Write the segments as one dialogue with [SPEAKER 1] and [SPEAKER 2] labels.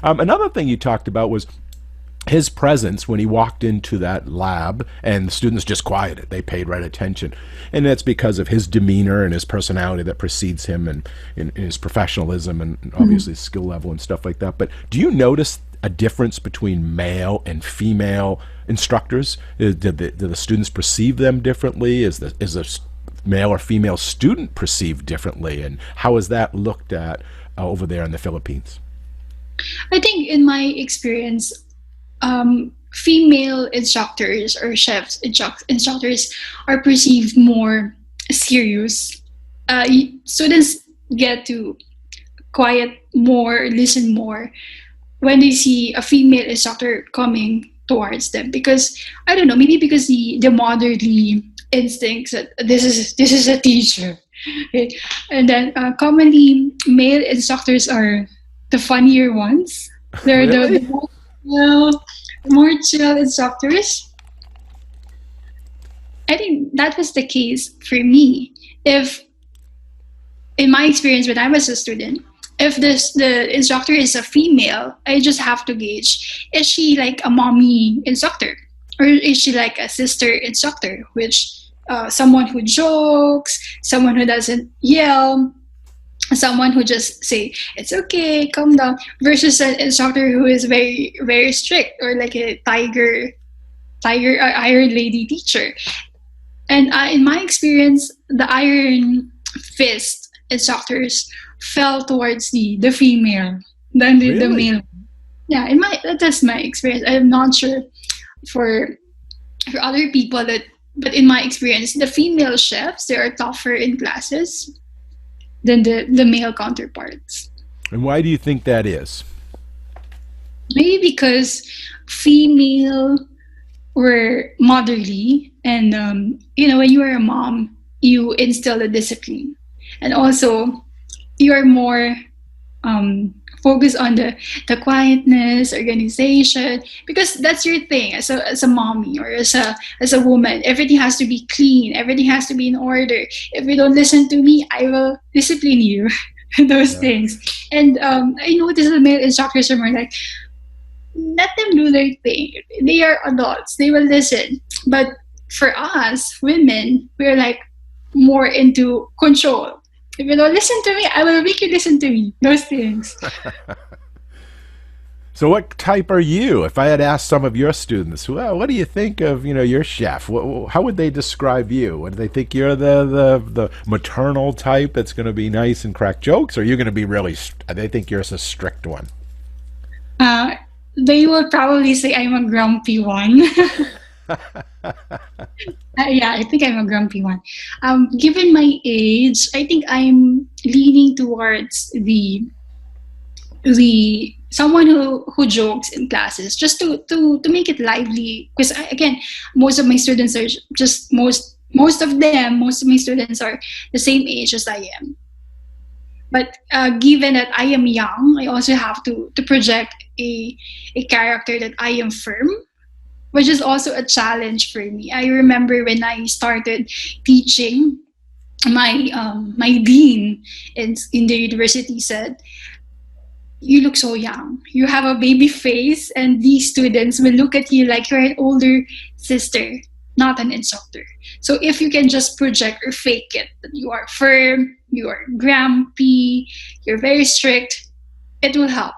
[SPEAKER 1] Another thing you talked about was his presence when he walked into that lab, and the students just quieted. They paid right attention. And that's because of his demeanor and his personality that precedes him, and in his professionalism and obviously his skill level and stuff like that. But do you notice a difference between male and female instructors? Do the students perceive them differently? Is the male or female student perceived differently? And how is that looked at over there in the Philippines?
[SPEAKER 2] I think in my experience, female instructors or instructors are perceived more serious. Students get to quiet more, listen more when they see a female instructor coming towards them, because I don't know, maybe because the motherly instincts that this is a teacher. Okay. And then commonly male instructors are the funnier ones. They're the
[SPEAKER 1] Really?
[SPEAKER 2] more chill instructors. I think that was the case for me. If in my experience when I was a student, if the instructor is a female, I just have to gauge, is she like a mommy instructor, or is she like a sister instructor, which someone who jokes, someone who doesn't yell, someone who just say it's okay, calm down, versus an instructor who is very very strict, or like a iron lady teacher. And in my experience, the iron fist instructors fell towards the female than the
[SPEAKER 1] Really?
[SPEAKER 2] male. Yeah, in my that's my experience. I'm not sure for other people that, but in my experience, the female chefs, they are tougher in classes than the male counterparts.
[SPEAKER 1] And why do you think that is?
[SPEAKER 2] Maybe because female were motherly, and when you are a mom, you instill a discipline, and also you are more focused on the quietness, organization, because that's your thing as a mommy, or as a woman. Everything has to be clean, everything has to be in order. If you don't listen to me, I will discipline you. Those
[SPEAKER 1] Yeah.
[SPEAKER 2] things. And I noticed the male instructors are more like, let them do their thing. They are adults, they will listen. But for us women, we're like more into control. If you don't listen to me, I will make you listen to me. Those things.
[SPEAKER 1] So what type are you? If I had asked some of your students, well, what do you think of, your chef? How would they describe you? Would they think you're the maternal type that's going to be nice and crack jokes, or are you going to be really, they think you're a strict one?
[SPEAKER 2] Uh, they will probably say I'm a grumpy one. Yeah, I think I'm a grumpy one. Given my age, I think I'm leaning towards the someone who jokes in classes, just to make it lively, because again, most of my students are just most of my students are the same age as I am. But given that I am young, I also have to project a character that I am firm, which is also a challenge for me. I remember when I started teaching, my dean in the university said, "You look so young. You have a baby face, and these students will look at you like you're an older sister, not an instructor. So if you can just project or fake it, that you are firm, you are grumpy, you're very strict, it will help."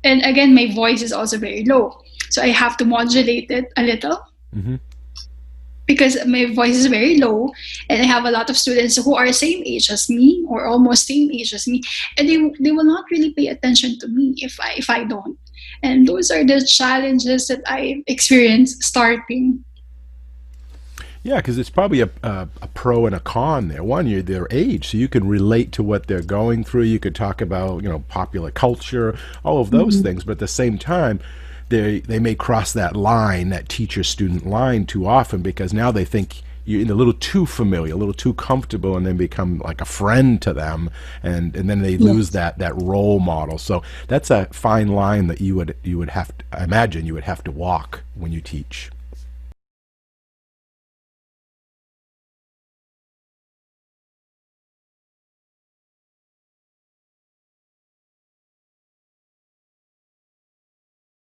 [SPEAKER 2] And again, my voice is also very low, so I have to modulate it a little,
[SPEAKER 1] Hmm.
[SPEAKER 2] because my voice is very low, and I have a lot of students who are same age as me, or almost same age as me, and they will not really pay attention to me if I don't. And those are the challenges that I experienced starting.
[SPEAKER 1] Yeah, because it's probably a pro and a con there. One, you're their age, so you can relate to what they're going through. You could talk about, popular culture, all of those
[SPEAKER 2] Mhm.
[SPEAKER 1] things. But at the same time, they may cross that line, that teacher-student line, too often, because now they think you're a little too familiar, a little too comfortable, and then become like a friend to them, and then they lose
[SPEAKER 2] Yes.
[SPEAKER 1] that role model. So that's a fine line that you would have to, I imagine you would have to walk when you teach.